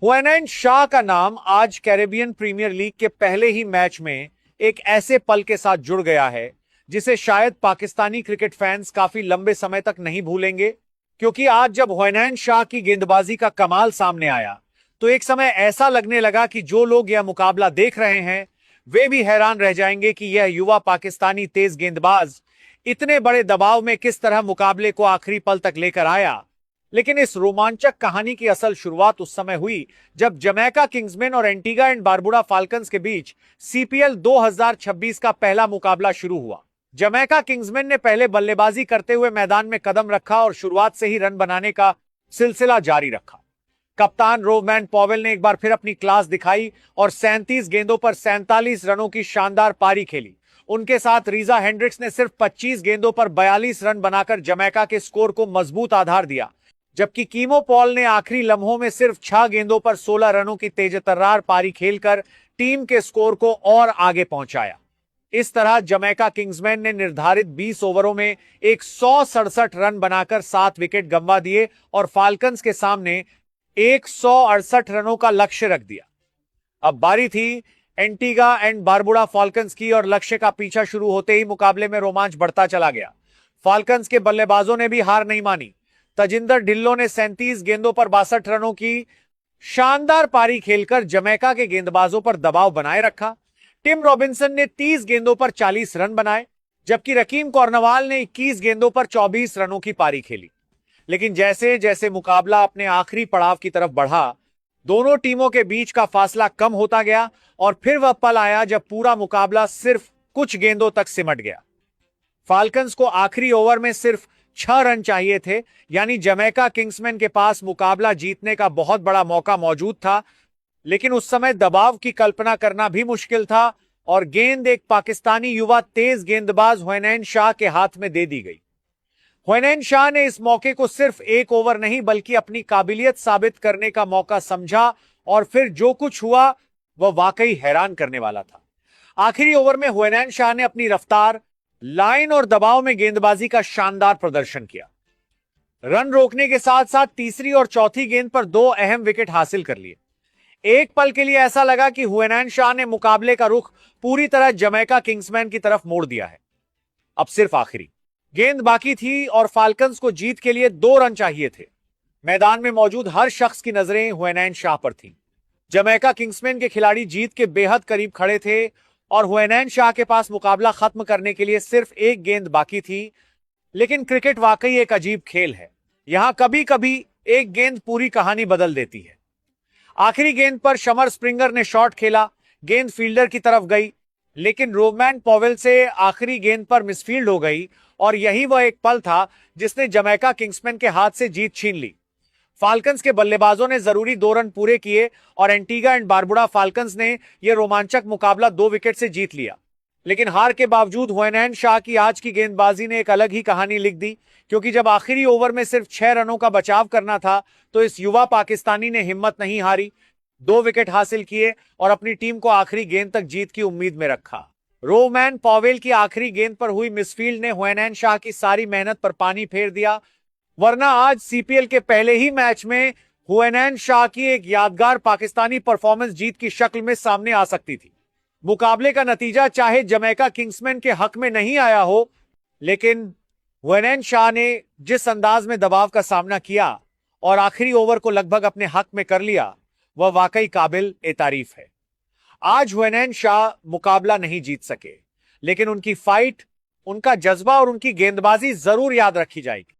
हुनैन शाह का नाम आज कैरेबियन प्रीमियर लीग के पहले ही मैच में एक ऐसे पल के साथ जुड़ गया है जिसे शायद पाकिस्तानी क्रिकेट फैंस काफी लंबे समय तक नहीं भूलेंगे। क्योंकि आज जब हुनैन शाह की गेंदबाजी का कमाल सामने आया तो एक समय ऐसा लगने लगा कि जो लोग यह मुकाबला देख रहे हैं वे भी हैरान रह जाएंगे कि यह युवा पाकिस्तानी तेज गेंदबाज इतने बड़े दबाव में किस तरह मुकाबले को आखिरी पल तक लेकर आया। लेकिन इस रोमांचक कहानी की असल शुरुआत उस समय हुई जब जमैका किंग्समैन और एंटीगा एंड बारबुडा फाल्कन्स के बीच सीपीएल 2026 का पहला मुकाबला शुरू हुआ। जमैका किंग्समैन ने पहले बल्लेबाजी करते हुए मैदान में कदम रखा और शुरुआत से ही रन बनाने का सिलसिला जारी रखा। कप्तान रोवमैन पॉवेल ने एक बार फिर अपनी क्लास दिखाई और 37 गेंदों पर 47 रनों की शानदार पारी खेली। उनके साथ रीजा हेंड्रिक्स ने सिर्फ 25 गेंदों पर 42 रन बनाकर जमैका के स्कोर को मजबूत आधार दिया, जबकि कीमो पॉल ने आखिरी लम्हों में सिर्फ 6 गेंदों पर 16 रनों की तेजतर्रार पारी खेलकर टीम के स्कोर को और आगे पहुंचाया। इस तरह जमैका किंग्समैन ने निर्धारित 20 ओवरों में 167 रन बनाकर 7 विकेट गंवा दिए और फाल्कन्स के सामने 168 रनों का लक्ष्य रख दिया। अब बारी थी एंटीगा एंड बारबुडा फाल्कन्स की और लक्ष्य का पीछा शुरू होते ही मुकाबले में रोमांच बढ़ता चला गया। फाल्कन्स के बल्लेबाजों ने भी हार नहीं मानी। तजिंदर ढिल्लो ने 37 गेंदों पर 62 रनों की शानदार पारी खेलकर जमैका के गेंदबाजों पर दबाव बनाए रखा। टिम रॉबिन्सन ने 30 गेंदों पर 40 रन बनाए, जबकि रकीम कॉर्नवाल ने 21 गेंदों पर 24 रनों की पारी खेली। लेकिन जैसे जैसे मुकाबला अपने आखिरी पड़ाव की तरफ बढ़ा, दोनों टीमों के बीच का फासला कम होता गया और फिर वह पल आया जब पूरा मुकाबला सिर्फ कुछ गेंदों तक सिमट गया। फाल्कन्स को आखिरी ओवर में सिर्फ 6 रन चाहिए थे, यानी जमैका किंग्समैन के पास मुकाबला जीतने का बहुत बड़ा मौका मौजूद था। लेकिन उस समय दबाव की कल्पना करना भी मुश्किल था और गेंद एक पाकिस्तानी युवा तेज गेंदबाज हुनैन शाह के हाथ में दे दी गई। हुनैन शाह ने इस मौके को सिर्फ एक ओवर नहीं बल्कि अपनी काबिलियत साबित करने का मौका समझा और फिर जो कुछ हुआ वह वाकई हैरान करने वाला था। आखिरी ओवर में हुनैन शाह ने अपनी रफ्तार, लाइन और दबाव में गेंदबाजी का शानदार प्रदर्शन किया। रन रोकने के साथ साथ तीसरी और चौथी गेंद पर 2 अहम विकेट हासिल कर लिए। एक पल के लिए ऐसा लगा कि हुनैन शाह ने मुकाबले का रुख पूरी तरह जमैका किंग्समैन की तरफ मोड़ दिया है। अब सिर्फ आखिरी गेंद बाकी थी और फाल्कन्स को जीत के लिए 2 रन चाहिए थे। मैदान में मौजूद हर शख्स की नजरें हुनैन शाह पर थीं। जमैका किंग्समैन के खिलाड़ी जीत के बेहद करीब खड़े थे और हुनैन शाह के पास मुकाबला खत्म करने के लिए सिर्फ एक गेंद बाकी थी। लेकिन क्रिकेट वाकई एक अजीब खेल है। यहां कभी कभी एक गेंद पूरी कहानी बदल देती है। आखिरी गेंद पर शमर स्प्रिंगर ने शॉट खेला, गेंद फील्डर की तरफ गई, लेकिन रोवमैन पॉवेल से आखिरी गेंद पर मिसफील्ड हो गई और यही वह एक पल था जिसने जमैका किंग्समैन के हाथ से जीत छीन ली। फाल्कन्स के बल्लेबाजों ने जरूरी 2 रन पूरे किए और एंटीगा एंड बारबुडा फाल्कन्स ने यह रोमांचक मुकाबला 2 विकेट से जीत लिया। लेकिन हार के बावजूद हुनैन शाह की आज की गेंदबाजी ने एक अलग ही कहानी लिख दी, क्योंकि जब आखिरी ओवर में सिर्फ 6 रनों का बचाव करना था तो इस युवा पाकिस्तानी ने हिम्मत नहीं हारी, 2 विकेट हासिल किए और अपनी टीम को आखिरी गेंद तक जीत की उम्मीद में रखा। रोवमैन पॉवेल की आखिरी गेंद पर हुई मिसफील्ड ने हुनैन शाह की सारी मेहनत पर पानी फेर दिया, वरना आज सीपीएल के पहले ही मैच में हुनैन शाह की एक यादगार पाकिस्तानी परफॉर्मेंस जीत की शक्ल में सामने आ सकती थी। मुकाबले का नतीजा चाहे जमैका किंग्समैन के हक में नहीं आया हो, लेकिन हुनैन शाह ने जिस अंदाज में दबाव का सामना किया और आखिरी ओवर को लगभग अपने हक में कर लिया, वह वाकई काबिल ए तारीफ है। आज हुनैन शाह मुकाबला नहीं जीत सके, लेकिन उनकी फाइट, उनका जज्बा और उनकी गेंदबाजी जरूर याद रखी जाएगी।